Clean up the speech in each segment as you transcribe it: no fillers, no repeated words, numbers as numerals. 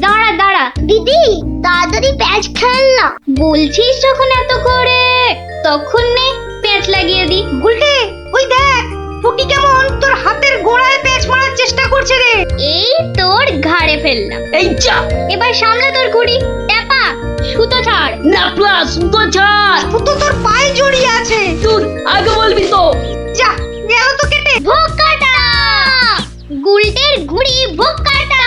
দাঁড়া দাঁড়া দিদি, তাড়াতাড়ি প্যাচ খেল না। বলছিস যখন এত করে, তখন নে প্যাচ লাগিয়ে দি। গুলটে, ওই দেখ পুটি কেমন তোর হাতের গোড়ায় প্যাচ মারার চেষ্টা করছে রে। এই তোর ঘাড়ে ফেললাম। এই যা, এবার সামলা তোর ঘুড়ি। ট্যাপা, সুতো ছাড়। না প্লাস তো ছাড়। সুতো তোর পায়ে জড়িয়ে আছে। তুই আগে বলবি তো। যা, গেল তো কেটে। ভোকাটা, গুলটের ঘুড়ি ভোকাটা।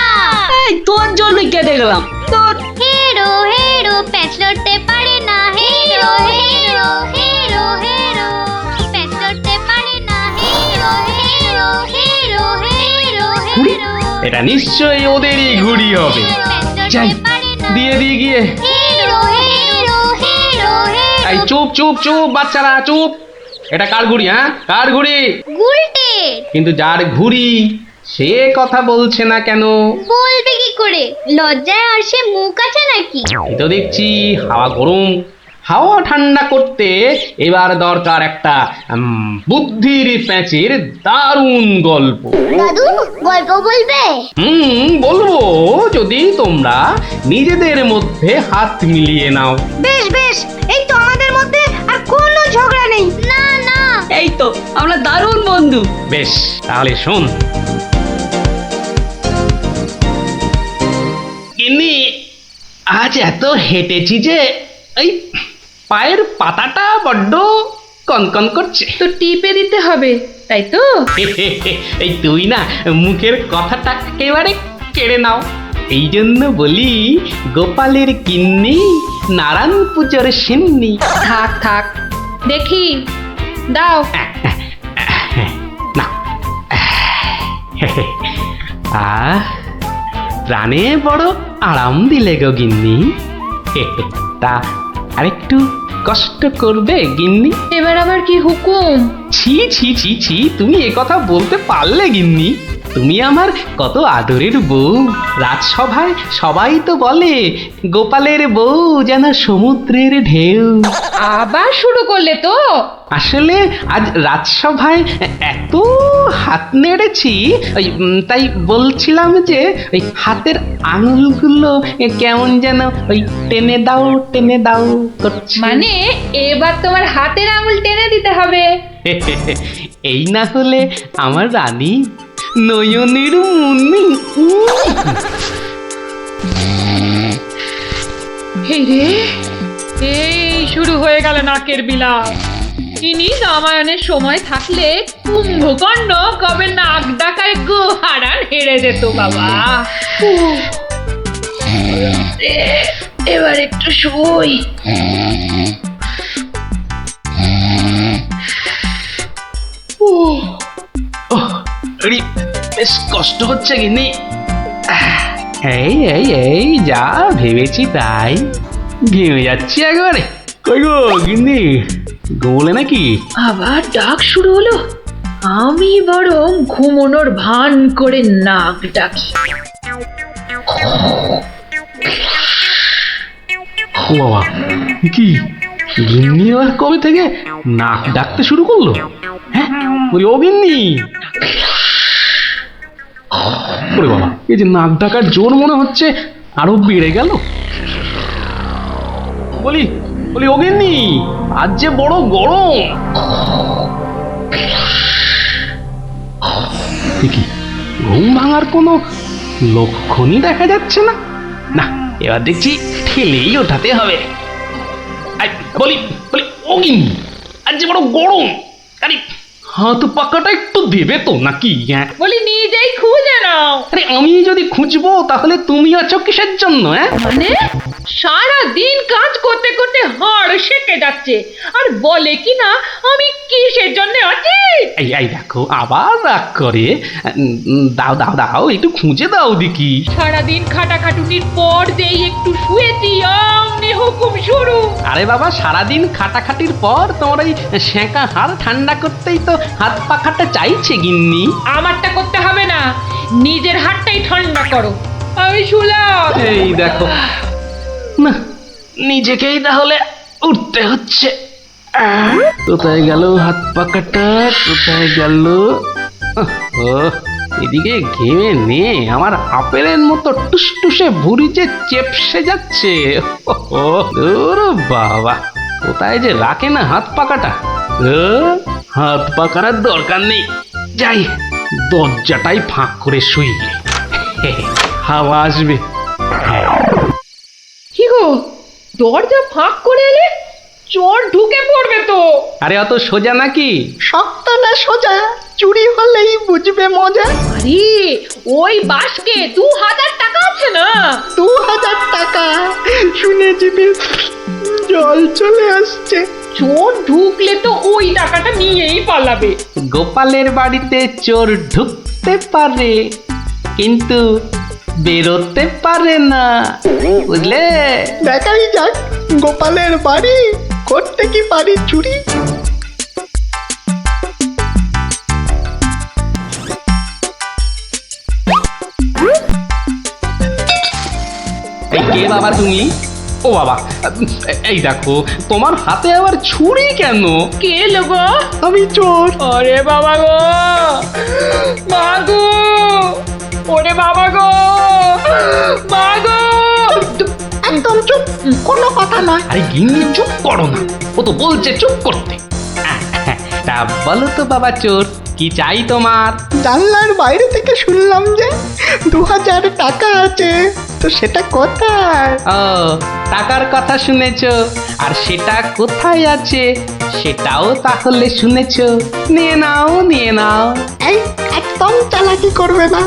এই তোর জন্যই কেটে গেলাম। তোর হেরো হেরো প্যাচ লড়তে পারে না। হেরো হেরো হেরো হেরো প্যাচ লড়তে পারে না। হেরো হেরো হেরো হেরো ঘুড়ি? হেরো এটা নিশ্চয়ই ওদেরই ঘুড়ি হবে। যাই, দিয়ে দিয়ে গিয়ে। হেরো হেরো হেরো হেরো। এই চুপ চুপ চুপ বাচ্চারা চুপ। এটা কার ঘুড়ি? হ্যাঁ, কার ঘুড়ি? গুলটে কিন্তু যার ঘুড়ি সে কথা বলছে না কেন? বলবে কি করে? লজ্জায় আর সে মুখ আছে নাকি? এই তো দেখছি হাওয়া গরম, হাওয়া ঠান্ডা করতে এবার দরকার একটা বুদ্ধির প্যাঁচের দারুণ গল্প। দাদু গল্প বলবে? বলবো, যদি তোমরা নিজেদের মধ্যে হাত মিলিয়ে নাও। বেশ বেশ, এই তো আমাদের মধ্যে আর কোনো ঝগড়া নেই। না না, এই তো আমরা দারুণ বন্ধু। বেশ, তাহলে শোন। গিন্নি, আজ এত হেঁটেছি যে এই পায়ের পাতাটা বড্ড কনকন করছে। তো টিপে দিতে হবে, তাই তো? এই তুই না মুখের কথাটা একেবারে কেড়ে নাও। এই জন্য বলি, গোপালের কিন্নি নারায়ণ পুজোর সিন্নি। থাক থাক, দেখি দাও। না প্রাণে বড় আরাম দিলে গো গিন্নি। তা আরেকটু কষ্ট করবে গিন্নি? এবার আবার কি হুকুম? ছি ছি ছি ছি, তুমি এ কথা বলতে পারলে গিন্নি? তুমি আমার কত আদরের বউ। রাজসভায় সবাই তো বলে গোপালের বউ যেন সমুদ্রের ঢেউ। আবার শুরু করলে তো? আসলে আজ রাজসভায় এত হাত নেড়েছি, তাই বলছিলাম যে ওই হাতের আঙুলগুলো কেমন যেন ওই টেনে দাও করছে। মানে এবার তোমার হাতের আঙুল টেনে দিতে হবে। এই না হলে আমার রানী নয়নের মুন্নি। এই রে, এই শুরু হয়ে গেল নাকের বিলাপ। ইনি রামায়ণের সময় থাকলে কুম্ভকর্ণ কবে নাক ডাকায় গো হারান হেরে যেত বাবা। এবার একটু শুই। আরে, বেশ কষ্ট হচ্ছে গিন্নি। এই এই এই যা ভেবেছি তাই, ঘেমে যাচ্ছি একবারে। কই গো গিন্নি, গোলে নাকি? আবার ডাক শুরু হলো। আমি বরং ঘুমোনোর ভান করে নাক ডাকি। ও বাবা, কি গিন্নি আবার কবে থেকে নাক ডাকতে শুরু করলো? হ্যাঁ, বলি ও গিন্নি। ওরে বাবা, এই যে নাক ডাকার জোর মনে হচ্ছে আরো বেড়ে গেল। বলি বলি ও গিন্নি, আজ যে বড় গরম। কি ঘুম ভাঙার কোনো লক্ষণই দেখা যাচ্ছে না। না, এবার দেখছি ঠেলেই ওঠাতে হবে। বলি বলি ও গিন্নি, আজ যে বড় গরম, আরে হাত পাকাটা একটু দেবে তো নাকি? হ্যাঁ, বলি নিজেই খুঁজে নাও। আরে আমি যদি খুঁজবো তাহলে তুমি আছো কিসের জন্য? হ্যাঁ, মানে সারা দিন কাজ করতে করতে হাড় সেকে যাচ্ছে, আর বলে কি না আমি কিসের জন্য আছি। এই এই দেখো আবার রাগ করে। দাও দাও দাও, একটু খুঁজে দাও দেখি। সারাদিন খাটাখাটুনির পর যেই একটু শুয়েছি, অমনি হুকুম শুরু। আরে বাবা, সারাদিন খাটাখাটির পর তোমার ওই সেঁকা হাড় ঠান্ডা করতেই তো হাত পাখাটা চাইছে গিন্নি। আমারটা করতে হবে না, নিজের হাতটাই ঠান্ডা করো। আমি শুলাম। এই দেখো না, নিজেকেই তাহলে উঠতে হচ্ছে। কোথায় গেল হাত পাখাটা, কোথায় গেল? এদিকে ঘেমে নিয়ে আমার আপেলের মতো টুসটুসে ভুঁড়ি যে চেপসে যাচ্ছে। ও বাবা, কোথায় যে রাখে না হাত পাকাটা। হাত পাকার আর দরকার নেই, যাই দরজাটাই ফাঁক করে শুই, হাওয়া আসবে। কি গো, দরজা ফাঁক করে এলে? চোর ঢুকে পড়বে তো। আরে অত সোজা নাকি? শক্ত না সোজা, চুরি হলেই বুঝবে মজা। আরে ওই বাসকে 2000 টাকা আছে না? 2000 টাকা শুনে জিভে জল চলে আসছে। চোর ঢুকলে তো ওই টাকাটা নিয়েই পালাবে। গোপালের বাড়িতে চোর ঢুকতে পারে কিন্তু বেরোতে পারে না, বুঝলে? দেখাই যাক গোপালের বাড়ি করতে কি পারি চুরি। এই কে বাবা তুমি? ও বাবা, এই দেখো তোমার হাতে আবার ছুরি কেন? কে লোগো? আমি চোর। আরে বাবা গো, মা গো, ওরে বাবা গো, মা গো। একদম চুপ, কোনো কথা নয়। আরে গিন্নি চুপ করো না, ও তো বলছে চুপ করতে। তা বলো তো বাবা চোর, কি চাই তোমার? জানলার বাইরে থেকে শুনলাম যে 2000 টাকা আছে, তো সেটা কোথায়? ও, টাকার কথা শুনেছো, আর সেটা কোথায় আছে সেটাও তাহলে শুনেছো। নিয়ে নাও, নিয়ে নাও। এই একদম চালাকি করবে না,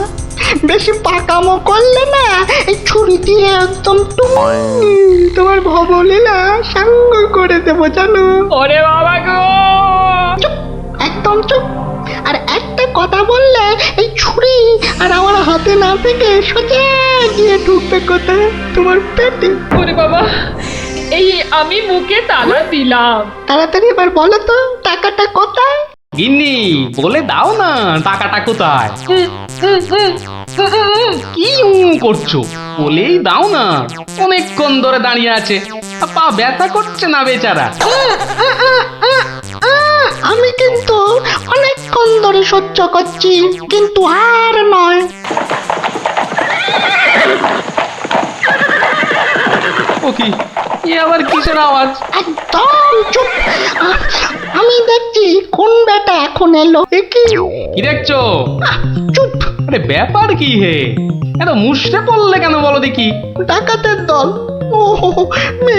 বেশি পাকামো করলে না এই ছুরি দিয়ে একদম তোমার ভবলীলা সাঙ্গ করে দেবো জানো। ওরে বাবা গো। চুপ, একদম চুপ। আর একটা কথা বললে এই ছুরি আর আমার হাতে না থেকে সোজা গিয়ে ঢুকবে কোথায়? তোমার পেটে। ওরে বাবা, এই আমি মুখে তালা দিলাম। তাড়াতাড়ি এবার বলো তো টাকাটা কোথায়? গিন্নি বলে দাও না টাকাটা কোথায়। কি করছো, বলেই দাও না। অনেকক্ষণ ধরে দাঁড়িয়ে আছে, পা ব্যথা করছে না বেচারা। আমি কিন্তু অনেকক্ষণ ধরে সহ্য করছি, কিন্তু আর নয়। ও কি, এ আবার কিসের আওয়াজ? একদম চুপ। আমি দেখছি কোন বেটা এখন এলো। এ কি? কি দেখছো? চুপ। আরে ব্যাপার কি হে, এত মুষড়ে পড়লে কেন বলো দেখি? ডাকাতের দল। ও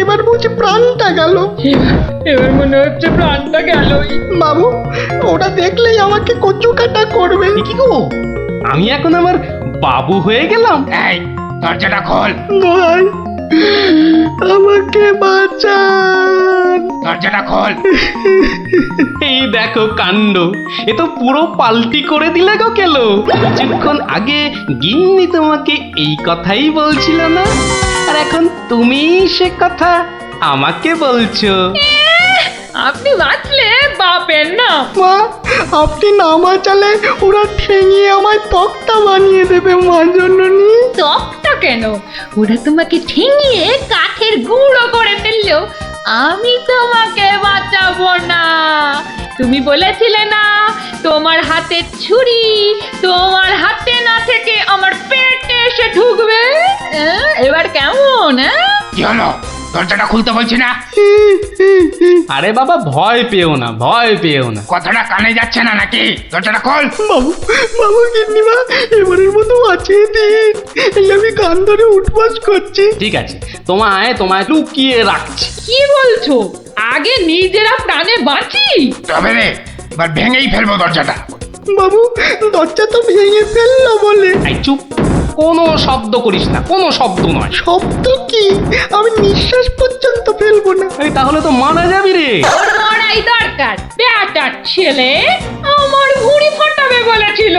এবার বুঝি প্রাণটা গেল। এবার মনে হচ্ছে প্রাণটা গেলই। বাবু, ওরা দেখলেই আমাকে কচু কাটা করবে। এ কি গো, আমি এখন আমার বাবু হয়ে গেলাম? এই দরজাটা খোল, ভাই আমাকে বাঁচান। দরজাটা খোল। এই দেখো কাণ্ড, এ তো পুরো পাল্টি করে দিলে গো কেলো। কিছুক্ষণ আগে গিন্নি তোমাকে এই কথাই বলছিল না, আর এখন তুমি সে কথা আমাকে বলছো। আপনি বাঁচলে বাপের না। মা, আপনি না বাঁচালে ওরা ঠেঙিয়ে আমায় তক্তা বানিয়ে দেবে মা জননী। তকটা কেন, ওরা তোমাকে ঠেঙিয়ে কাঠের গুঁড়ো করে ফেললো। আমি তোমাকে বাঁচাবো না। তুমি বলেছিলে না তোমার হাতে ছুরি তোমার হাতে না থেকে আমার পেটে এসে ঢুকবে। এবার কেমন? কি হলো, দরজাটা খুলতে বলছি না? আরে বাবা ভয় পেও না, ভয় পেও না। কথাটা কানে যাচ্ছে না নাকি? দরজাটা খোল। বাবু, বাবু গিন্নিমা এবারের মতো বাঁচিয়ে দিন। এই আমি গান ধরে উঠবাস করছি। ঠিক আছে, তোমায় লুকিয়ে রাখছি। কি বলছো? আগে নিজেরা প্রাণে বাঁচি। তবে রে, এবার ভেঙেই ফেলবো দরজাটা। বাবু, দরজা তো ভেঙে ফেললো বলে। এই চুপ, কোনো শব্দ করিস না, কোনো শব্দ নয়। শব্দ কি? আমি নিঃশ্বাস পর্যন্ত ফেলবো না। এই তাহলে তো মারা যাবি রে। ওর মরাই দরকার। বেটার ছেলে আমার ভুঁড়ি ফাটাবে বলেছিল।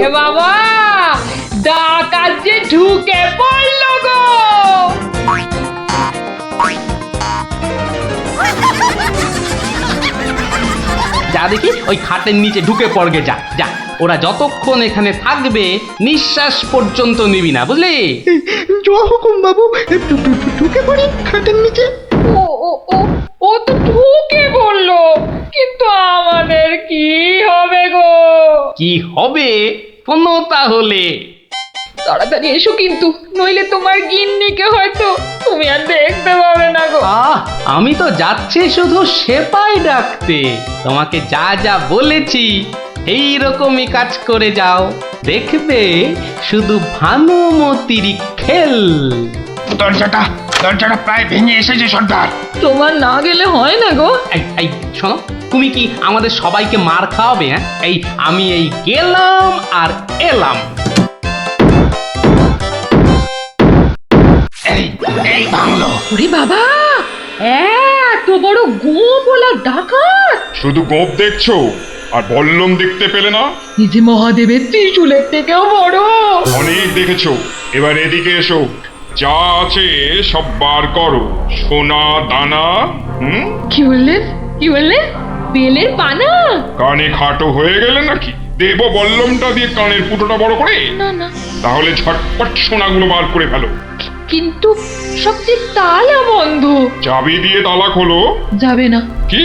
এ বাবা, ডাকাত যে ঢুকে পড়লো গো। যা দেখি ওই খাটের নিচে ঢুকে পড়গে, যা যা। ওরা যতক্ষণ এখানে থাকবে নিঃশ্বাস পর্যন্ত নিবি না, বুঝলি? জয় হুকুম বাবু, ঢুকে পড়ি খাটের নিচে। ও ও ও ও তো ঢুকে পড়লো, কিন্তু আমাদের কি হবে গো? কি হবে শোনো তাহলে। তাড়াতাড়ি এসো কিন্তু, নইলে তোমার গিন্নিকে হয়তো তুমি আর দেখতে পাবে না গো। আমি তো যাচ্ছি শুধু সেপাই ডাকতে। তোমাকে যা যা বলেছি এই রকমই কাজ করে যাও, দেখবে শুধু ভানুমতির খেল। দরজাটা প্রায় ভেঙে এসেছে সর্দার। তোমার না গেলে হয় না গো। এই শোনো, তুমি কি আমাদের সবাইকে মার খাওয়াবে? হ্যাঁ, আমি গেলাম আর এলাম। এই বাংলো। ওরে বাবা, এত বড় গোপলা ডাকাত! শুধু গোপ দেখছো আর বল্লম দেখতে পেলে না? এই যে মহাদেবের ত্রিশূলের থেকেও বড়। অনেক দেখেছো, এবার এদিকে এসো। যা আছে সব বার করো, সোনা দানা। কি বললেন? কি বললেন? বেলের পানা? কানে খাটো হয়ে গেলে নাকি? দেব বল্লমটা দিয়ে কানের ফুটোটা বড় করে? না না, তাহলে ঝটপট সোনাগুলো বার করে ফেলো। কিন্তু সব যে তালা বন্ধ। চাবি দিয়ে তালা খোলো। যাবে না। কি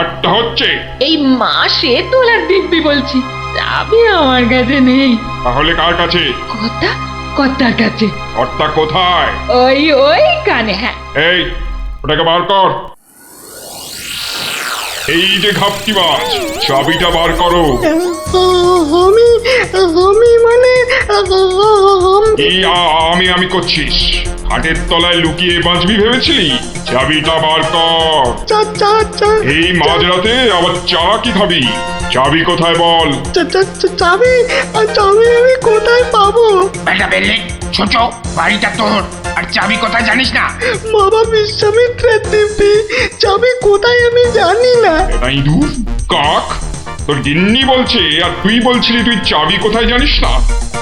আটটা হচ্ছে? এই মাসে তোলার দিব্যি বলছি, চাবি আমার কাছে নেই। তাহলে কার কাছে? কর্তার কাছে। অর্থা কোথায়? ওই কানে। হ্যাঁ, এই ওটাকে বার কর। এই যে ঘাপটিবাজ, চাবিটা বার করো। আমি মানে এই আমি করছিস? হাটের তলায় লুকিয়ে বাঁচবি ভেবেছিলি? চাবিটা বার কর। এই মাঝরাতে আবার চা কি খাবি? চাবি কোথায় বল? চাবি আমি কোথায় পাবো? বেটা বেরলে ছোট, বাড়িটা তোর, আর চাবি কোথায় জানিস না? বাবা বিশ্বামিত্রের দিব্যি, চাবি কোথায় আমি জানি না। এটা ইঁদুর কাক, তোর গিন্নি বলছে আর তুই বলছিলি তুই চাবি কোথায় জানিস না?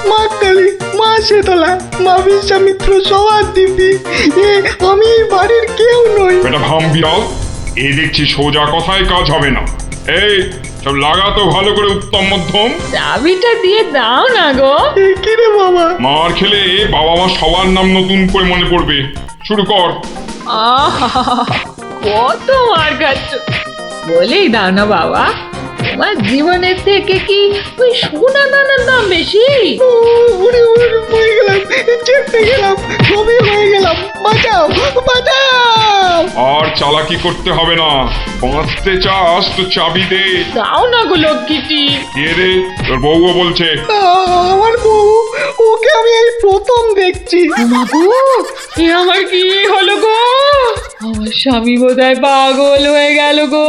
মা কালী, মা শীতলা, মা বিশ্বামিত্র সবার দিব্যি, আমি এই বাড়ির কেউ নই। এটা ভাম বিড়াল, এ দেখছি সোজা কথায় কাজ হবে না। এই সব লাগাতো ভালো করে উত্তম মধ্যম। চাবিটা দিয়ে দাও না গো। কি রে বাবা? মার খেলে বাবা মা সবার নাম নতুন করে মনে পড়বে। শুরু কর। আহা, কত মার খাচ্ছ! বলেই দাও না বাবা, তোমার জীবনের থেকে কি ওই সোনা দানার দাম বেশি? উড়ে হয়ে গেলাম, চেপে গেলাম, সবই হয়ে গেলাম। বাঁচাও, বাঁচাও! আর চালাকি করতে হবে না, বাঁচতে চাস তো চাবি দে। দাও না গো লক্ষ্মীটি। দিয়ে দে, তোর বউও বলছে। আমার বউ, ওকে আমি এই প্রথম দেখছি। বাবু, এ আমার কি হলো গো? আমার স্বামী বোধহয় পাগল হয়ে গেল গো।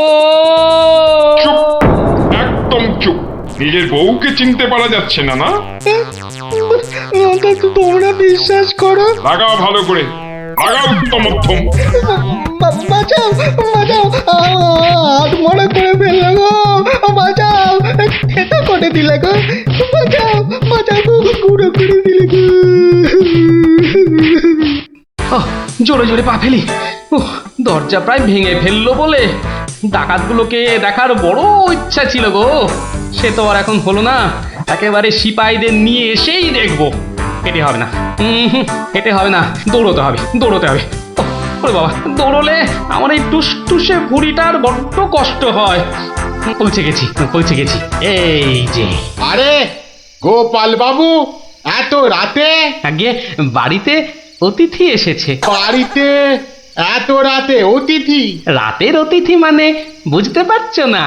চুপ, একদম চুপ। নিজের বউকে চিনতে পারা যাচ্ছে না না? অন্তত তোমরা বিশ্বাস করো। লাগা ভালো করে, লাগা উত্তম মধ্যম। বাঁচাও, বাঁচাও, হাত মরা করে ফেললো গো। বাঁচাও, খেতে করে দিলে গো। বাঁচাও, বাঁচাও গো, গুঁড়ো করে দিলে গো। জোরে জোরে পা ফেলি। দরজা প্রায় ভেঙে ফেললো বলে ডাকাতগুলোকে দেখার বড় ইচ্ছা ছিল গো। সে তো আর এখন হলো না। একেবারে সিপাহীদের নিয়ে এসেই দেখবো। হেঁটে হবে না, হেঁটে হবে না, দৌড়তে হবে, দৌড়তে হবে। ওরে বাবা, দৌড়লে আমার এই টুসটুসে ভুঁড়িটার বড্ড কষ্ট হয়। পৌঁছে গেছি। এই যে। আরে গোপাল বাবু, এত রাতে? আগে বাড়িতে অতিথি এসেছে। বাড়িতে এত রাতে অতিথি? রাতের অতিথি মানে বুঝতে পারছো না?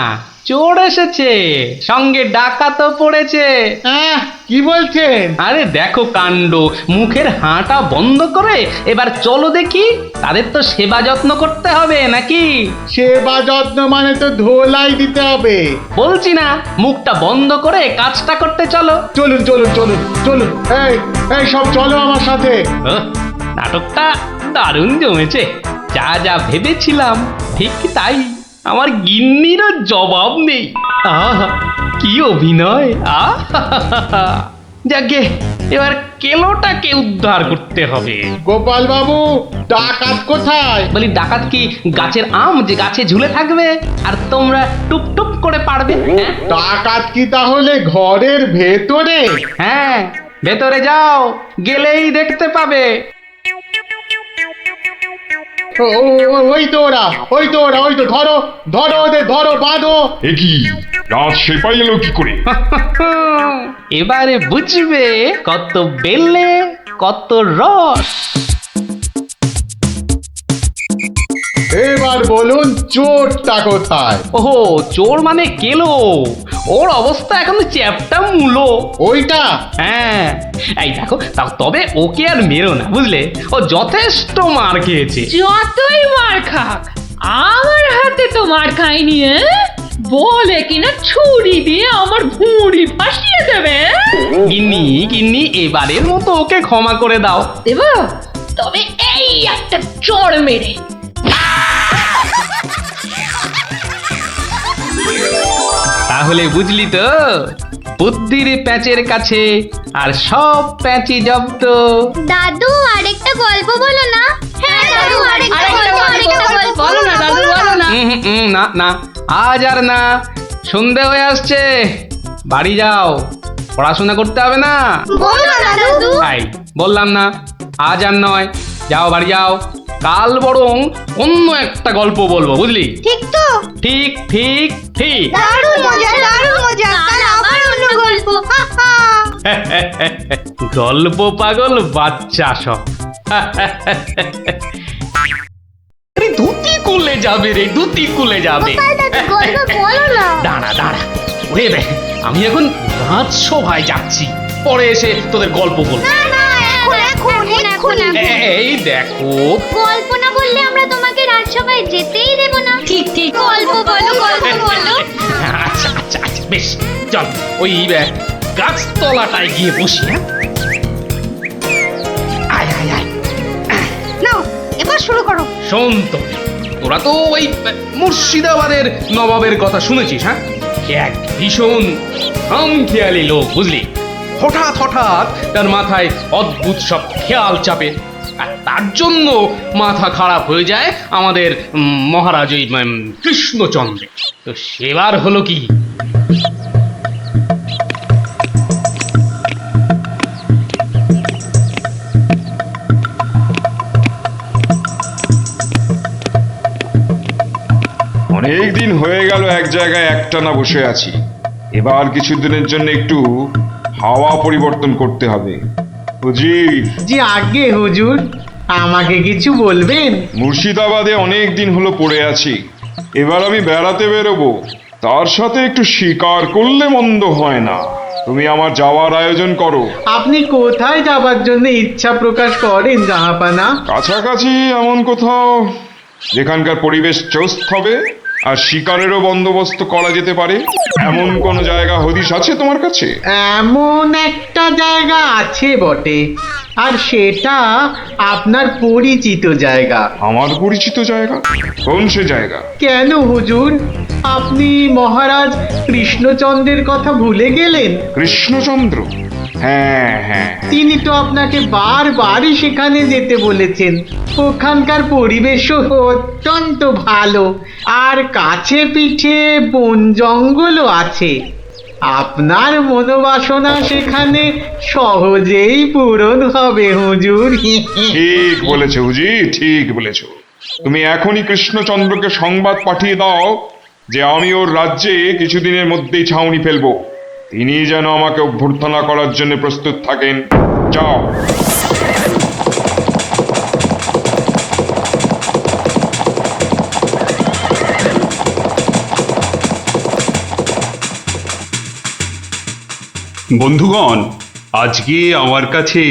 চোর এসেছে, সঙ্গে ডাকাতও পড়েছে। কি বলছেন? আরে দেখো কাণ্ড, মুখের হাঁটা বন্ধ করে এবার চলো দেখি। তাদের তো সেবা যত্ন করতে হবে নাকি? সেবা যত্ন মানে তো ধোলাই দিতে হবে। বলছি না, মুখটা বন্ধ করে কাজটা করতে চলো। চলুন চলুন চলুন চলুন, এই এই সব চলো আমার সাথে। নাটকটা দারুণ জমেছে। যা যা ভেবেছিলাম ঠিক তাই। আমার গিন্নিরও জবাব নেই। আহা, কি অভিনয়! আহা, যাকে এবার কেলোটাকে উদ্ধার করতে হবে। গোপাল বাবু, ডাকাত কোথায়? বলি ডাকাত কি গাছের আম যে গাছে ঝুলে থাকবে আর তোমরা টুপ টুপ করে পারবে? হ্যাঁ? ডাকাত কি তাহলে ঘরের ভেতরে? হ্যাঁ, ভেতরে যাও, গেলেই দেখতে পাবে। ওই তো ওরা, ওই তো ধরো ধরো ওদের, ধরো, বাঁধো। এ কি, রাজ সেপাই এলো কি করে? এবারে বুঝবে কত বেলে কত রস। এবার বলুন চোরটা কোথায়? ওহো, চোর মানে কেলো। ওর অবস্থা এখন চ্যাপটা মূলো। ওইটা? হ্যাঁ, এই দেখো তবে ওকে আর মেরো না, বুঝলে? ও যথেষ্ট মার খেয়েছে। যতই মার খাক, আমার হাতে তো মার খায়নি, বলে কিনা ছুরি দিয়ে আমার ভুঁড়ি ফাঁসিয়ে দেবে। গিন্নি গিন্নি, এবারের মতো ওকে ক্ষমা করে দাও। দেব, তবে এই একটা চড় মেরে। তাহলে বুঝলি তো, বুদ্ধির প্যাঁচের কাছে আর সব প্যাঁচি জব্দ। দাদু আরেকটা গল্প বলো না। হ্যাঁ দাদু আরেকটা গল্প বলো না দাদু, বলো না। না না, আজ আর না, সন্ধে হয়ে আসছে, বাড়ি যাও, পড়াশোনা করতে হবে না। বলো না দাদু। তাই বললাম না, আজ আর নয়, যাও বাড়ি যাও। কাল বরং অন্য একটা গল্প বলবো, বুঝলি? ঠিক তো? ঠিক ঠিক ঠিক। দারুণ মজা, দারুণ মজা। কাল আবার অন্য গল্প। গল্প পাগল বাচ্চা সব। ধুতি খুলে যাবে রে, ধুতি খুলে যাবে। গল্প বলো না। দাঁড়া দাঁড়া, ওরে বে, আমি এখন রাজসভায় যাচ্ছি, পরে এসে তোদের গল্প বলবো। না না, এখন। এই দেখো, গল্প না বললে আমরা তোমাকে রাজসভায় যেতেই দেব না। ঠিক ঠিক। গল্প বলো, গল্প বলো। আচ্ছা আচ্ছা আচ্ছা, বেশ, চল ওই গাছতলাটায় গিয়ে বসি। হ্যাঁ, আয় আয় আয়। নাও, এবার শুরু করো। শোন তো, তোরা তো ওই মুর্শিদাবাদের নবাবের কথা শুনেছিস? হ্যাঁ, এক ভীষণ খামখেয়ালি লোক, বুঝলি? হঠাৎ হঠাৎ তার মাথায় অদ্ভুত সব খেয়াল চাপে, আর তার জন্য মাথা খারাপ হয়ে যায় আমাদের মহারাজ ওই কৃষ্ণচন্দ্র। তো সেবার হলো কি, অনেক দিন হয়ে গেল এক জায়গায় একটানা বসে আছি। এবার কিছুদিনের জন্য একটু হাওয়া পরিবর্তন করতে হবে। বুঝি, জি আগে হুজুর, আমাকে কিছু বলবেন? মুর্শিদাবাদে অনেক দিন হলো পড়ে আছি, এবার আমি বেড়াতে বেরোবো, তার সাথে একটু শিকার করলে মন্দ হয় না। তুমি আমার যাওয়ার আয়োজন করো। আপনি কোথায় যাবার জন্য ইচ্ছা প্রকাশ করেন জাহাপানা? কাছাকাছি এমন কোথাও যেখানকার পরিবেশ চৌস্ত হবে আর শিকারেরও বন্দোবস্ত করা যেতে পারে, এমন কোন জায়গা হদিশ আছে তোমার কাছে? এমন একটা জায়গা আছে বটে, আর সেটা আপনার পরিচিত জায়গা। আমার পরিচিত জায়গা? কোন সে জায়গা? কেন হুজুর, আপনি মহারাজ কৃষ্ণচন্দ্রের কথা ভুলে গেলেন? কৃষ্ণচন্দ্র? হ্যাঁ হ্যাঁ, তিনি তো আপনাকে বারবারই সেখানে যেতে বলেছেন। ওখানকার পরিবেশও অত্যন্ত ভালো, আর কাছে পিঠে বন জঙ্গলও আছে। আপনার মনোবাসনা সেখানে সহজেই পূরণ হবে হুজুর। ঠিক বলেছো হুজি, ঠিক বলেছো। তুমি এখনই কৃষ্ণচন্দ্রকে সংবাদ পাঠিয়ে দাও যে আমি ওর রাজ্যে কিছুদিনের মধ্যেই ছাউনি ফেলবো, তিনি যেন আমাকে অভ্যর্থনা করার জন্য প্রস্তুত থাকেন। যাও। বন্ধুগণ, আজকে আমার কাছে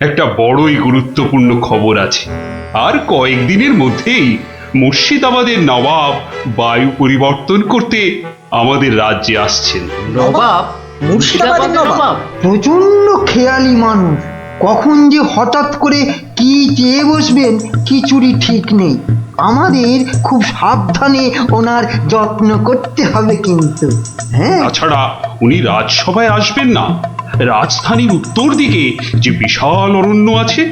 একটা বড়ই গুরুত্বপূর্ণ খবর আছে। আর কয়েকদিনের মধ্যেই মুর্শিদাবাদের নবাব বায়ু পরিবর্তন করতে আমাদের রাজ্যে আসছেন। নবাব? মুর্শিদাবাদের নবাব প্রচন্ড খেয়ালি মানুষ, কখন যে হঠাৎ করে কি চেয়ে বসবেন কিছুরই ঠিক নেই। আমাদের খুব সাবধানে ওনার যত্ন করতে হবে কিন্তু। হ্যাঁ, তাছাড়া উনি রাজসভায় আসবেন না, রাজধানীর উত্তর দিকে যে বিশাল অরণ্য আছে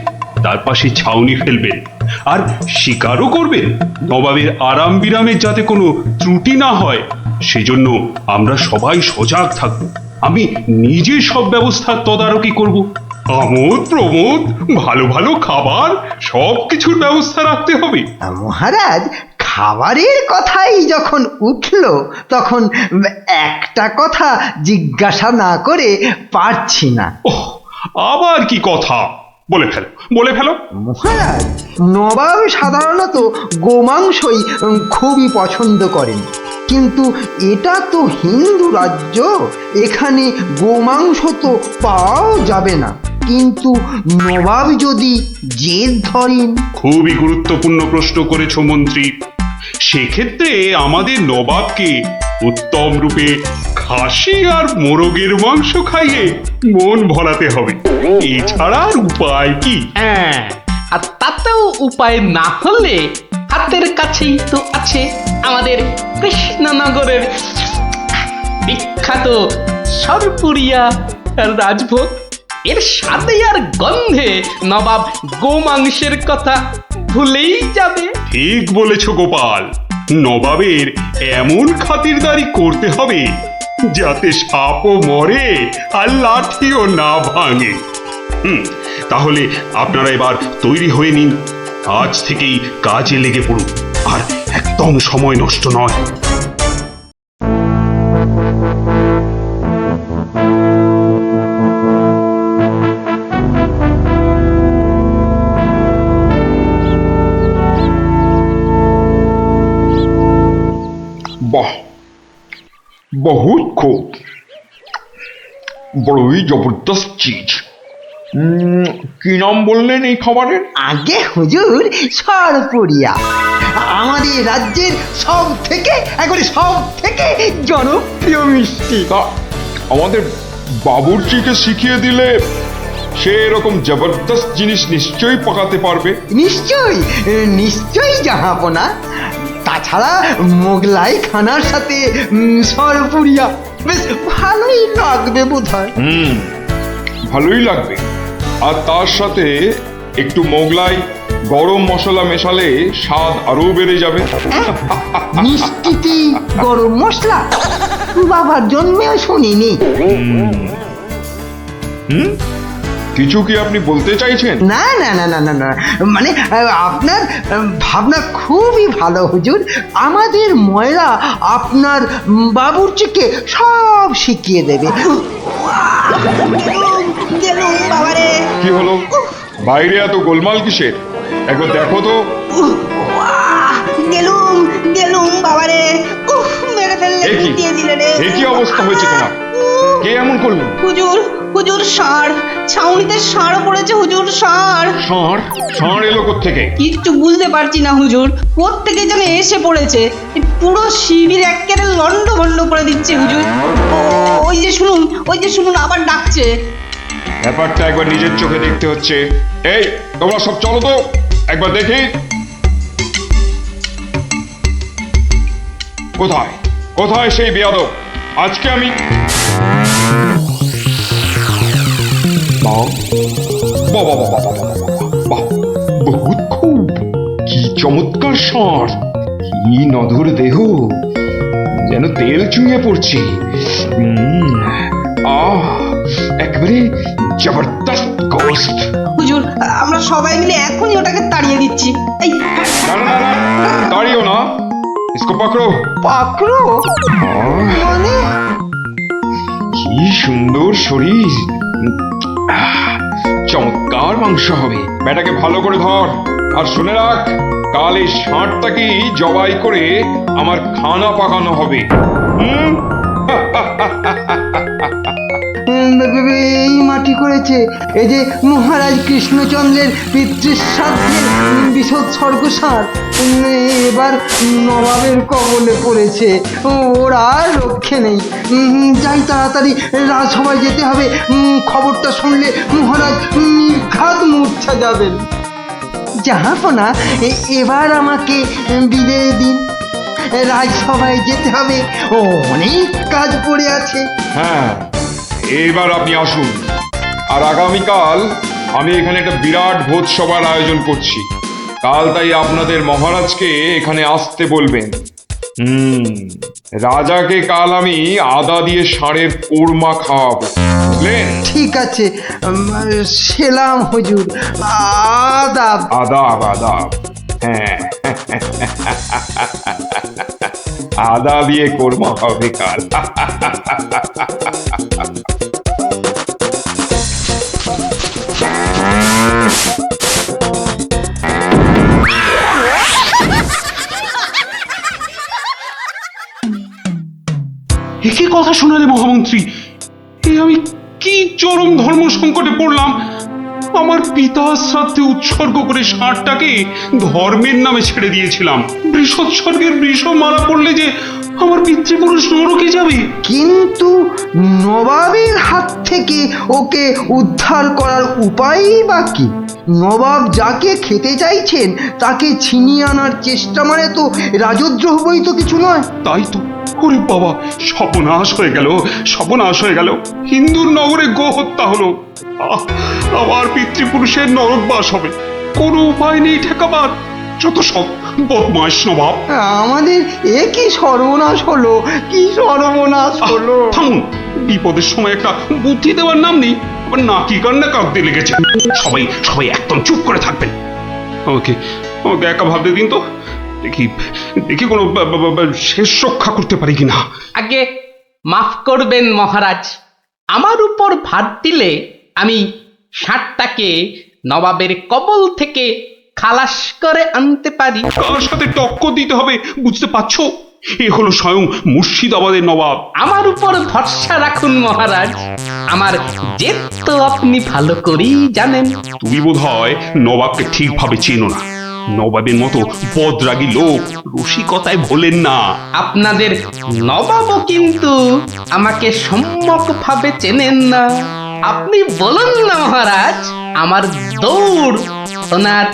তার পাশে ছাউনি ফেলবেন, আর শিকারও করবেন। নবাবের আরাম বিরামের যাতে কোনো ত্রুটি না হয় সেজন্য আমরা সবাই সজাগ থাকবো। আমি নিজে সব ব্যবস্থার তদারকি করব। আমোদ প্রমোদ, ভালো ভালো খাবার, সব কিছুর ব্যবস্থা রাখতে হবে। মহারাজ খাবারের কথাই যখন উঠলো তখন একটা কথা জিজ্ঞাসা না করে পারছি না। ওহ, আবার কি কথা? বলে ফেলো, বলে ফেলো। মহারাজ, নবাব সাধারণত গোমাংসই খুবই পছন্দ করেন, কিন্তু এটা তো হিন্দু রাজ্য, এখানে গোমাংস তো পাওয়াও যাবে না। কিন্তু নবাব যদি জেদ ধরেন। খুবই গুরুত্বপূর্ণ প্রশ্ন করেছো মন্ত্রী। সেক্ষেত্রে আমাদের নবাবকে উত্তম রূপে খাসি আর মোরগের মাংস খাইয়ে মন ভরাতে হবে, এছাড়া আর উপায় কি? হ্যাঁ, আর তাতেও উপায় না হলে হাতের কাছেই তো আছে আমাদের কৃষ্ণনগরের বিখ্যাত সরপুরিয়া রাজভোগ। এর স্বাদে আর গন্ধে নবাব গোমাংসের কথা ভুলেই যাবে। ঠিক বলেছ গোপাল, নবাবের এমন খাতিরদারি করতে হবে যাতে সাপও মরে আর লাঠিও না ভাঙে। তাহলে আপনারা এবার তৈরি হয়ে নিন, আজ থেকেই কাজে লেগে পড়ুন, আর একদম সময় নষ্ট নয়। বাহ, বহুত খুব, বড়ই জবরদস্ত চিজ। কি নাম বললেন এই খাবারের? আগে হুজুর, সরপুরিয়া আমাদের রাজ্যের সব থেকে জনপ্রিয় মিষ্টি। তা আমাদের বাবুর্চিকে শিখিয়ে দিলে সে এরকম জবরদস্ত জিনিস নিশ্চয়ই পাকাতে পারবে। নিশ্চয়ই জাহাপনা। তাছাড়া মোগলাই খানার সাথে সরপুরিয়া বেশ ভালোই লাগবে বোধহয়। ভালোই লাগবে, আর তার সাথে একটু মোগলাই গরম মশলা মেশালে স্বাদ আরো বেড়ে যাবে। মিষ্টিতে গরম মশলা? বাবার জন্মেও শুনিনি। কিছু কি আপনি বলতে চাইছেন? না না না না না না, মানে আপনার ভাবনা খুবই ভালো হুজুর। আমাদের ময়রা আপনার বাবুর্চিকে সব শিখিয়ে দেবে। কি হলো, বাইরে এত গোলমাল কিসের? একবার দেখো তো। এ কি অবস্থা হয়েছে তোমার? কে এমন করলো? হুজুর ষাঁড়, ছাউনিতে ষাঁড় পড়েছে হুজুর, ষাঁড়। ষাঁড় এলো কোত্থেকে? কিচ্ছু বুঝতে পারছি না হুজুর, কোত্থেকে যেন এসে পড়েছে, পুরো শিবির একেবারে লন্ডভন্ড করে দিচ্ছে হুজুর। ওই যে শুনুন আবার ডাকছে। ব্যাপারটা একবার নিজের চোখে দেখতে হচ্ছে। এই তোমরা সব চলো তো, একবার দেখি। কোথায় সেই বেয়াদব? আজকে আমি বহুত খুব, কি চমৎকার ষাঁড়, কি নধুর দেহ, যেন তেল চুইয়ে পড়ছে। একেবারে জবরদস্ত গোস্ত। হুজুর, আমরা সবাই মিলে এখনই ওটাকে তাড়িয়ে দিচ্ছি। এই না, তাড়িও না, इसको पकड़ो। মানে কি সুন্দর শরীর, চমৎকার মাংস হবে। বেটাকে ভালো করে ধর, আর শুনে রাখ, কাল এই ষাঁড়টাকেই জবাই করে আমার খানা পাকানো হবে। এই মাটি করেছে, এই যে মহারাজ কৃষ্ণচন্দ্রের পিতৃশ্রাদ্ধের বিসর্গসার এবার নবাবের কবলে পড়েছে, ওর আর রক্ষে নেই। যাই তাড়াতাড়ি, রাজসভায় যেতে হবে। খবরটা শুনলে মহারাজ নির্ঘাত মূর্ছা যাবেন। জাহাপনা, এবার আমাকে বিদায় দিন, রাজসভায় যেতে হবে, অনেক কাজ পড়ে আছে। হ্যাঁ, এবার আপনি আসুন, আর আগামীকাল আমি এখানে একটা বিরাট ভোজসভার আয়োজন করছি। কাল তাই আপনাদের মহারাজকে এখানে আসতে বলবেন। রাজাকে কাল আমি আদা দিয়ে ষাঁড়ের কোরমা খাওয়াবো, বুঝলেন? ঠিক আছে, সেলাম হুজুর, আদাব। আদাব। হ্যাঁ। আদা দিয়ে কোরমা হবে কাল। একই কথা শোনালে মহামন্ত্রী, এ আমি কি চরম ধর্ম সংকটে পড়লাম। আমার পিতা শ্রাদ্ধে উৎসর্গ করে ষাঁড়টাকে ধর্মের নামে ছেড়ে দিয়েছিলাম। বৃষোৎসর্গের বৃষ মারা পড়লে যে আমার পিতৃপুরুষ নরকে যাবে। কিন্তু নবাবের হাত থেকে ওকে উদ্ধার করার উপায়ই বা কি? নবাব যাকে খেতে চাইছেন তাকে ছিনিয়ে আনার চেষ্টা মানে তো রাজদ্রোহ বই তো কিছু নয়। তাই তো, ওরে বাবা, সর্বনাশ হয়ে গেল, সর্বনাশ হয়ে গেল। হিন্দুর নগরে গো হত্যা হলো, আমার পিতৃপুরুষের নরকবাস হবে। কোনো উপায় নেই ঠেকাবার। যত সব বদমাস নবাব। আমাদের এ কি সর্বনাশ হলো, কি সর্বনাশ হলো! থামুন, বিপদের সময় একটা বুদ্ধি দেওয়ার নাম নেই, আবার নাকি কান্না কাঁদতে লেগেছে। সবাই সবাই একদম চুপ করে থাকবেন। আমাকে আমাকে একা ভাবতে দিন তো, দেখি দেখি কোনো শেষ রক্ষা করতে পারি কিনা। আগে মাফ করবেন মহারাজ, আমার উপর ভার দিলে আমি ষাঁড়টাকে নবাবের কবল থেকে খালাস করে আনতে পারি। কার সাথে টক্কর দিতে হবে বুঝতে পারছো? এ হলো স্বয়ং মুর্শিদাবাদের নবাব। আমার উপর ভরসা রাখুন মহারাজ, আমার জেদ তো আপনি ভালো করেই জানেন। তুমি বোধহয় নবাবকে ঠিকভাবে চেনো না। নবাবের মতো বদরাগী লোক রসিকতায় ভোলেন না। আপনাদের নবাবও কিন্তু আমাকে সম্যকভাবে চেনেন না। আপনি বলুন না মহারাজ, আমার দৌড় ওনার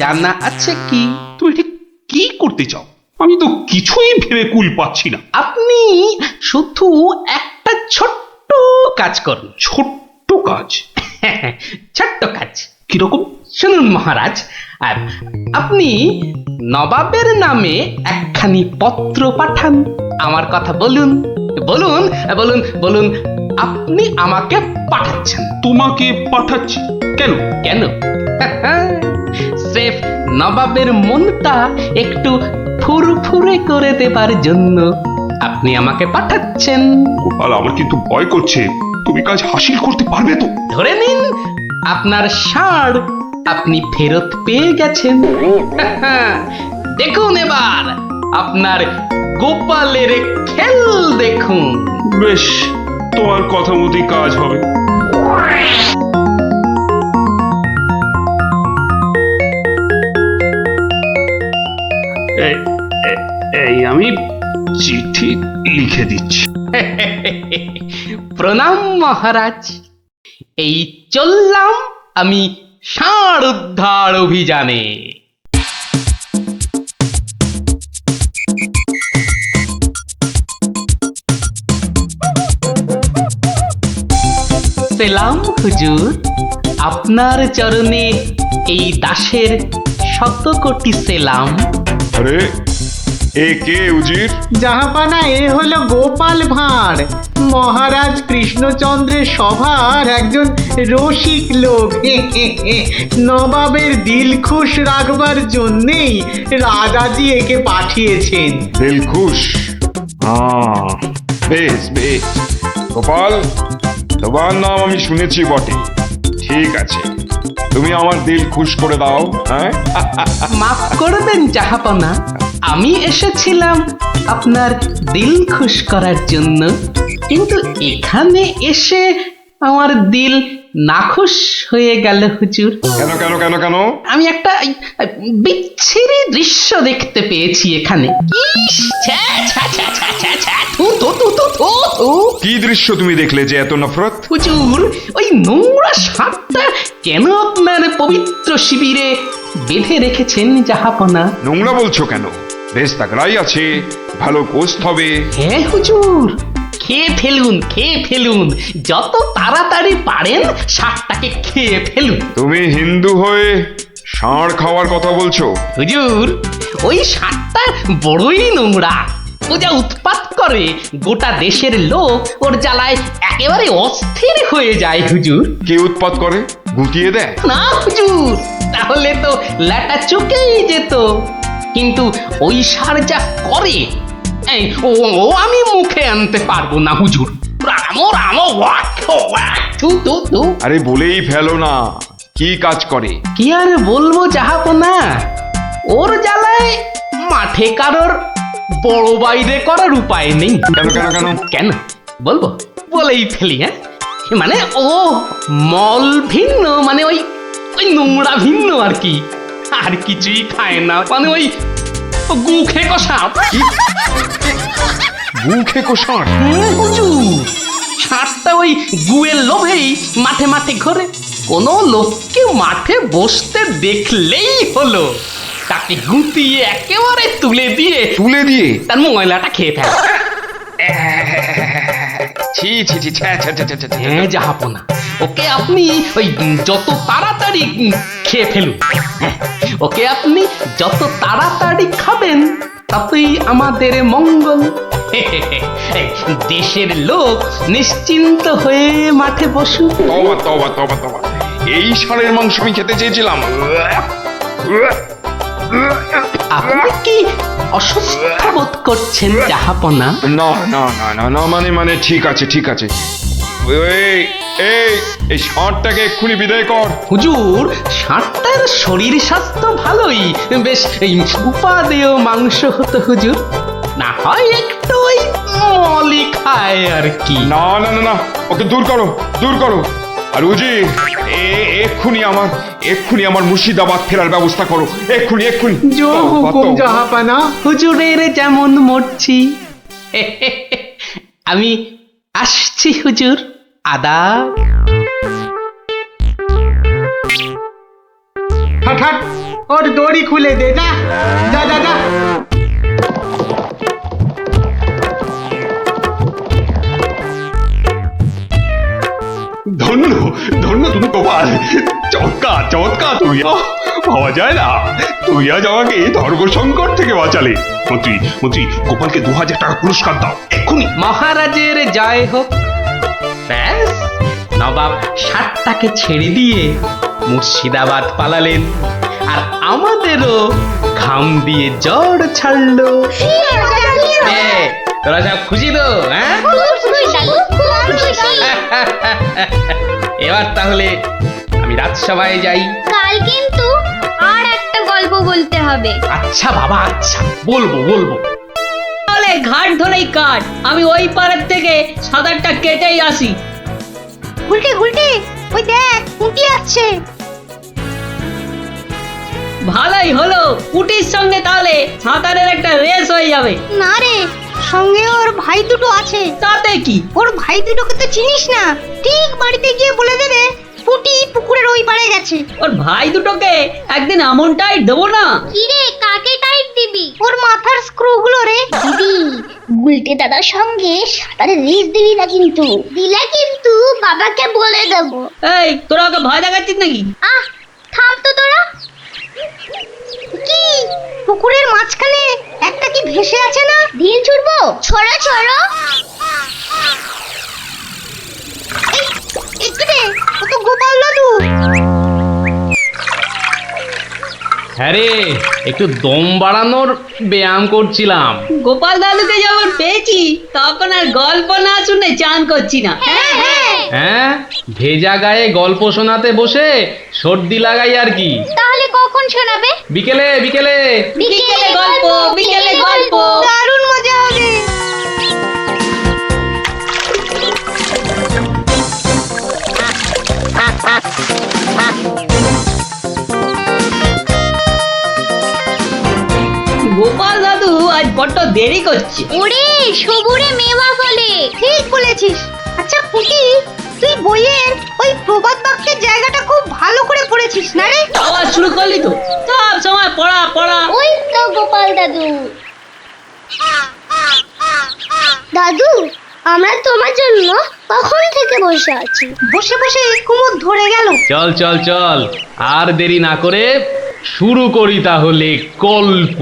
জানা আছে কি? তুমি ঠিক কি করতে চাও? আমি তো কিছুই ভেবে কুল পাচ্ছি না। আপনি শুধু একটা ছোট্ট কাজ করুন। ছোট্ট কাজ? ছোট্ট কাজ কিরকম? শুনুন মহারাজ, আর আপনি নবাবের নামে একখানি পত্র পাঠান। আমার কথা বলুন বলুন বলুন বলুন, আপনি আমাকে পাঠাচ্ছেন। তোমাকে পাঠাচ্ছি? কেন কেন? স্রেফ নবাবের মনটা একটু ফুরফুরে করে দেবার জন্য আপনি আমাকে পাঠাচ্ছেন। গোপাল, আমার কিন্তু ভয় করছে। তুমি কাজ হাসিল করতে পারবে তো? ধরে নিন আপনার ষাঁড় আপনি ফেরত পেয়ে গেছেন। দেখুন এবার আপনার গোপালের খেল দেখুন। বেশ, তোমার কথা মতোই কাজ হবে। এই আমি চিঠি লিখে দিচ্ছি। প্রণাম মহারাজ, এই চললাম আমি ষাঁড় উদ্ধার অভিযানে। সেলাম হুজুর, আপনার চরণে এই দাসের শত কোটি সেলাম। আরে এ কে উজির? জাহাপানা, এ হলো গোপাল ভাঁড়, মহারাজ কৃষ্ণচন্দ্রের সভার একজন রসিক লোক। নবাবের দিল খুশ রাখবার জন্যেই রাজাজি একে পাঠিয়েছেন। দিলখুশ? বেশ বেশ। গোপাল, তোমার নাম আমি শুনেছি বটে। ঠিক আছে, তুমি আমার দিল খুশ করে দাও। হ্যাঁ, মাফ করবেন জাহাপনা, আমি এসেছিলাম আপনার দিল খুশ করার জন্য, কিন্তু এখানে এসে আমার দিল নাখুশ হয়ে গেল হুজুর। কেন কেন কেন কেন? আমি একটা বিচ্ছিরি দৃশ্য দেখতে পেয়েছি এখানে। ইস, ছ্যা, ছ্যা, ছ্যা, ছ্যা, ছ্যা, ছ্যা, থু, থু, থু, থু, থু, থু। কি দৃশ্য তুমি দেখলে যে এত নফরত? হুজুর, ওই নোংরা সাপটা কেন আপনার পবিত্র শিবিরে বেঁধে রেখেছেন জাহাপনা? নোংরা বলছো কেন? বেশ তাগড়াই আছে, ভালো গোস্ত হবে। হ্যাঁ হুজুর, খেয়ে ফেলুন, খেয়ে ফেলুন, যত তাড়াতাড়ি পারেন সাপটাকে খেয়ে ফেলুন। তুমি হিন্দু হয়ে ষাঁড় খাওয়ার কথা বলছো? হুজুর, ওই সাপটা বড়ই নোংরা। ও যা উৎপাত করে, গোটা দেশের লোক ওর জ্বালায় একেবারে অস্থির হয়ে যায় হুজুর। কে উৎপাত করে? গুটিয়ে দেয়? না হুজুর, তাহলে তো ল্যাটা চুকেই যেত। কিন্তু ওই সার যা করে এই ও ও আমি মুখে আনতে পারবো না হুজুর। রামো রামো ওয়াক ওয়াক তু তু তু। আরে বলেই ফেলো না, কি কাজ করে? কি আর বলবো জাহাপনা, ওর জ্বালায় মাঠে কারোর বড় বাইরে করার উপায় নেই। কেন কেন কেন? কেন বলবো, বলেই ফেলি। হ্যাঁ, মানে ও মল ভিন্ন, মানে ওই ওই নোংরা ভিন্ন আর কি, আর কিছুই খায় না, মানে ওই গু খেয়ে কষা। মুখে কোষার? ষাটটা ওই গুয়ের লোভেই মাঠে মাঠে ঘোরে। কোনো লোককে মাঠে বসতে দেখলেই হলো তাকে গুটিয়ে একেবারে তুলে দিয়ে তার ময়লাটা খেয়ে ফেলে। ছি ছি ছি, ছ্যা, ছ্যা, ছ্যা, ছ্যা, ছ্যা, ছ্যা। হ্যাঁ জাহাপনা, ওকে আপনি ওই যত তাড়াতাড়ি খেয়ে ফেলুন। হ্যাঁ, ওকে আপনি যত তাড়াতাড়ি খাবেন ততই আমাদের মঙ্গল। এই দেশের লোক নিশ্চিন্ত হয়ে মাঠে বসুক। তবা তবা তবা তবা, এই ষাঁড়ের মাংস আমি খেতে চেয়েছিলাম। আপনি কি অসুস্থ বোধ করছেন জাহাপনা? না না না না না, মানে ঠিক আছে ঠিক আছে। এই এই এই ষাঁড়টাকে এক্ষুনি বিদায় কর। হুজুর, ষাঁড়টার শরীর স্বাস্থ্য ভালোই, বেশ এই উপাদেয় মাংস হতো হুজুর, না হয় একটু ওই মলি খায় আর কি। না না না না, ওকে দূর করো দূর করো। আর উজির, এক্ষুনি আমার মুর্শিদাবাদ ফেরার ব্যবস্থা করো, এক্ষুনি এক্ষুনি। জোর হুকুম জাহাপানা। হুজুরের যেমন মরছি। আমি আসছি হুজুর, আদাব। হাট হাট, ওর দড়ি খুলে দে, যা যা যা যা। ধন্য ধন্য তুমি গোপাল, চমৎকার চমৎকার তুমি। ভাবা যায় না, তুই আজ আমাকে ধর্ম সংকট থেকে বাঁচালে। মন্ত্রী মন্ত্রী, গোপালকে 2000 টাকা পুরস্কার দাও এক্ষুনি। মহারাজের জয় হোক। ব্যাস, নবাব ষাটটাকে ছেড়ে দিয়ে মুর্শিদাবাদ পালালেন, আর আমাদেরও ঘাম দিয়ে জ্বর ছাড়লো। তোরা সব খুশি তো? হ্যাঁ, এবার তাহলে আমি রাজসভায় যাই। কাল কিন্তু আর একটা গল্প বলতে হবে। আচ্ছা বাবা, আচ্ছা বলবো। তাহলে ঘাট ধরেই কাট, আমি ওই পারের থেকে সাঁতারটা কেটেই আসি। গুলটে গুলটে, ওই দেখ পুঁটি আসছে। ভালোই হলো, পুটির সঙ্গে তাহলে সাঁতারের একটা রেস হয়ে যাবে। না রে, সঙ্গে ওর ভাই দুটো আছে। তাতে কি? ওর ভাই দুটোকে তো চিনিস না, ঠিক বাড়িতে গিয়ে বলে দেবে পুঁটি পুকুরের ওই পারে গেছে। ওর ভাই দুটোকে একদিন এমন টাইট দেবো না। কি রে, কাকে টাইট দিবি? ওর মাথার স্ক্রু গুলো রে। দিদি, গুলটে দাদার সঙ্গে সাঁতারে রেস দিবি না কিন্তু। দিলে কিন্তু বাবাকে বলে দেবো। এই, তোরা ওকে ভয় দেখাচ্ছিস নাকি? আহ, থাম তো তোরা। কি পুকুরের মাঝখানে একটা কি ভেসে আছে না? ঢিল ছুড়বো? ছড়ো ছড়ো। একটু দে, ও তো গোপাল দাদু। হ্যাঁ রে, একটু দম বাড়ানোর ব্যায়াম করছিলাম। গোপাল দাদুকে যখন পেয়েছি তখন আর গল্প না শুনে চান করছি না। হ্যাঁ, ভেজা গায়ে গল্প শোনাতে বসে সর্দি লাগাই আর কি। তাহলে কখন শোনাবে? বিকেলে বিকেলে। বিকেলে গল্প, বিকেলে গল্প। দারুণ মজা হবে। গোপাল দাদু আজ বড্ড দেরি করছে। ওরে সবুরে মেওয়া ফলে। ঠিক বলেছিস। আচ্ছা পুটি, তুই বইয়ের ওই প্রবাদ বাক্যের জায়গাটা খুব ভালো করে পড়েছিস না রে? আবার শুরু করলি তো, সব সময় পড়া পড়া। ওই তো গোপাল দাদু। দাদু, আমরা তোমার জন্য কখন থেকে বসে আছি। বসে বসে কুমুদ ধরে গেল। চল চল চল, আর দেরি না করে শুরু করি তাহলে গল্প।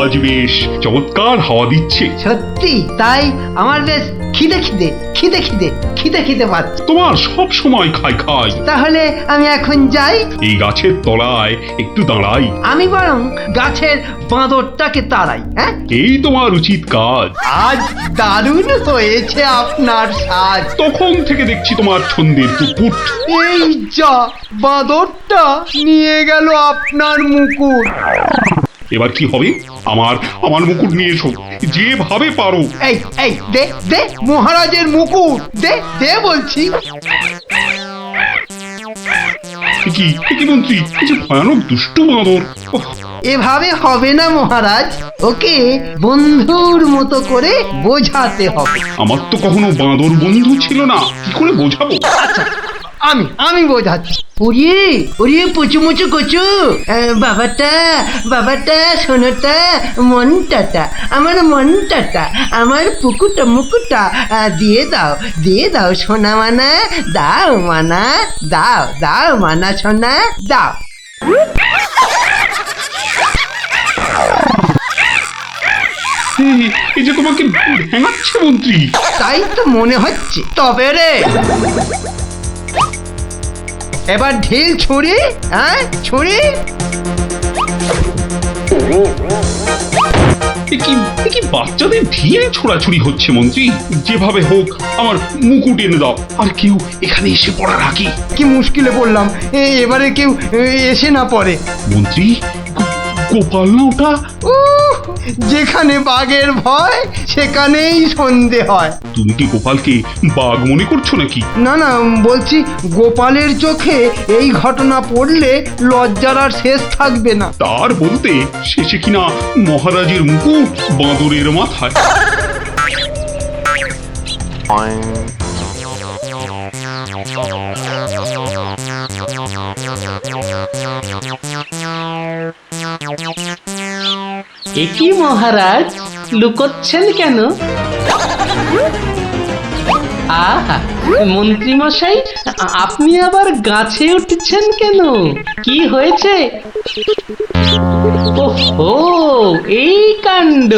আজ আজ বেশ চমৎকার হাওয়া দিচ্ছে। সত্যি তাই আমার বেশ খিদে পাচ্ছে। তোমার সব সময় খাই খাই। তাহলে আমি এখন যাই। এই গাছের তলায় একটু দাঁড়াই। আমি বরং গাছের বাঁদরটাকে তাড়াই। হ্যাঁ, এই তোমার উচিত কাজ। আজ দারুণ হয়েছে আপনার সাজ। তখন থেকে দেখছি তোমার ছন্দের পুকুট। এই যা, বাঁদরটা নিয়ে গেল আপনার মুকুট। এবার কি হবে? আমার মুকুট নিয়ে এসো, যেভাবে পারো। এই দে মহারাজের মুকুট, দে বলছি। কি মন্ত্রী, এই যে ভয়ানক দুষ্টু বাঁদর। এভাবে হবে না মহারাজ, ওকে বন্ধুর মতো করে বোঝাতে হবে। আমার তো কখনো বাঁদর বন্ধু ছিল না, কি করে বোঝাবো? আচ্ছা, আমি বোঝাচ্ছি। ওরে পুচু কচু, বাবাটা শোনোটা, মনটাটা, আমার মনটাটা, আমার মুকুটা দিয়ে দাও সোনা মানা, দাও মানা, দাও মানা সোনা, দাও। এই যে তোমাকে ভেঙাচ্ছে মন্ত্রী। তাই তো মনে হচ্ছে। তবে রে, এবার ঢিল ছুরি, ছুরি। কি বাচ্চাদের ঢিলে ছোড়াছুড়ি হচ্ছে মন্ত্রী। যেভাবে হোক আমার মুকুট এনে দাও। আর কেউ এখানে এসে পড়ার আগে। কি মুশকিলে পড়লাম, এবারে কেউ এসে না পড়ে। মন্ত্রী, গোপাল না ওটা? যেখানে বাঘের ভয় সেখানেই সন্ধে হয়। তুমি কি গোপালকে বাঘ মনে করছো নাকি? না, বলছি গোপালের চোখে এই ঘটনা পড়লে লজ্জার আর শেষ থাকবে না। তার বলতে শেষে কিনা মহারাজের মুকুট বাঁদরের মাথায়। একি মহারাজ, লুকোচ্ছেন কেন? আহা, মন্ত্রী মশাই, আপনি আবার গাছে উঠছেন কেন? কি হয়েছে? ওহো, এই কাণ্ড।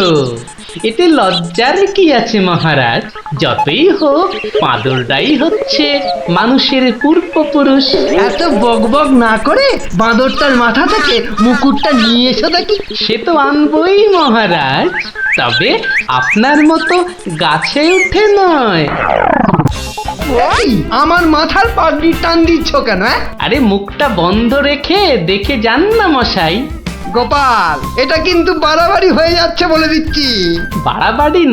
এতে লজ্জার কি আছে মহারাজ? যতই হোক বাঁদরটাই হচ্ছে মানুষের পূর্বপুরুষ। এত বকবক না করে বাঁদরটার মাথা থেকে মুকুটটা নিয়ে এসো দেখি। সে তো আনবই মহারাজ, তবে আপনার মতো গাছে উঠে নয়। আমার মাথার পাগড়ি টান দিচ্ছ কেন? আরে মুখটা বন্ধ রেখে দেখে যান না মশাই। গোপাল, এটা কিন্তু বাড়াবাড়ি হয়ে যাচ্ছে বলে দিচ্ছি। বাড়াবাড়ি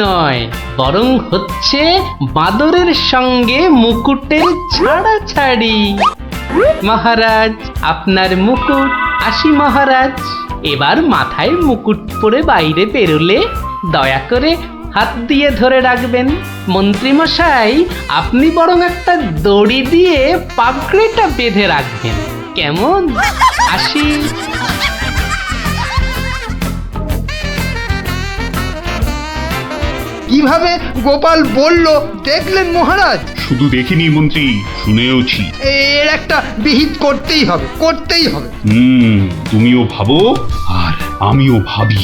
নয়, বরং হচ্ছে বাঁদরের সঙ্গে মুকুটের ছাড়াছাড়ি। মহারাজ, আপনার মুকুট। আসি মহারাজ, এবার মাথায় মুকুট পরে বাইরে বেরোলে দয়া করে হাত দিয়ে ধরে রাখবেন। মন্ত্রী মশাই, আপনি বরং একটা দড়ি দিয়ে পাগড়িটা বেঁধে রাখবেন, কেমন? আসি। কিভাবে গোপাল বলল দেখলেন মহারাজ? শুধু দেখিনি মন্ত্রী, শুনেওছি। এর একটা বিহিত করতেই হবে। তুমিও ভাবো আর আমিও ভাবি।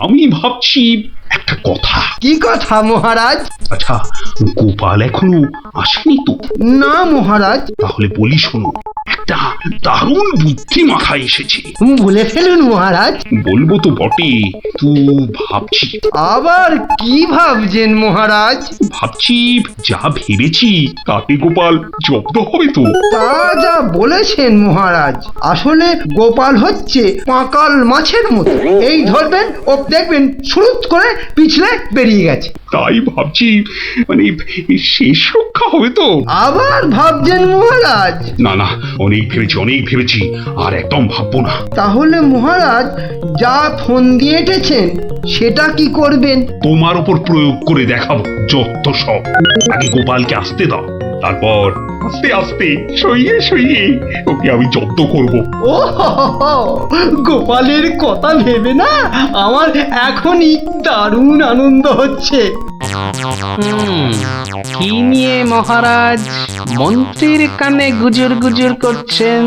আমি ভাবছি একটা কথা। কি কথা মহারাজ? আচ্ছা, গোপাল এখনো আসেনি তো? না মহারাজ। তাহলে বলি শোনো, একটা দারুণ বুদ্ধি মাথায় এসেছে। বলে ফেলুন মহারাজ। বলবো তো বটে, তো ভাবছি। আবার কি ভাবছেন মহারাজ? ভাবছি যা ভেবেছি তাতে গোপাল জব্দ হবে তো? তা যা বলেছেন মহারাজ, আসলে গোপাল হচ্ছে পাঁকাল মাছের মতো। এই ধরবেন ও দেখবেন সুরুত করে পিছলে বেরিয়ে গেছে। তাই ভাবছি, মানে শেষ রক্ষা হবে তো? আবার ভাবছেন মহারাজ? না, অনেক ভেবেছি, আর একদম ভাববো না। তাহলে মহারাজ, যা ফোন দিয়ে এঁটেছেন সেটা কি করবেন? তোমার উপর প্রয়োগ করে দেখাবো যত সব। আগে গোপালকে আসতে দাও। তারপর আস্তে আস্তে সইয়ে সইয়ে ওকে আমি জব্দ করব। ও হো হো হো, গোপালের কথা ভেবে না আমার এখনই দারুণ আনন্দ হচ্ছে। কি নিয়ে মহারাজ মন্ত্রীর কানে গুজুর গুজুর করছেন?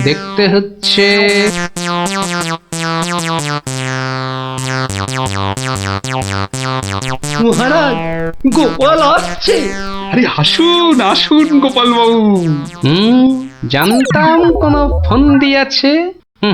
দেখতে হচ্ছে। মহারাজ, গোপাল আসছে। আরে আসুন আসুন গোপাল বাবু। জানতাম কোনো ফন্দি আছে।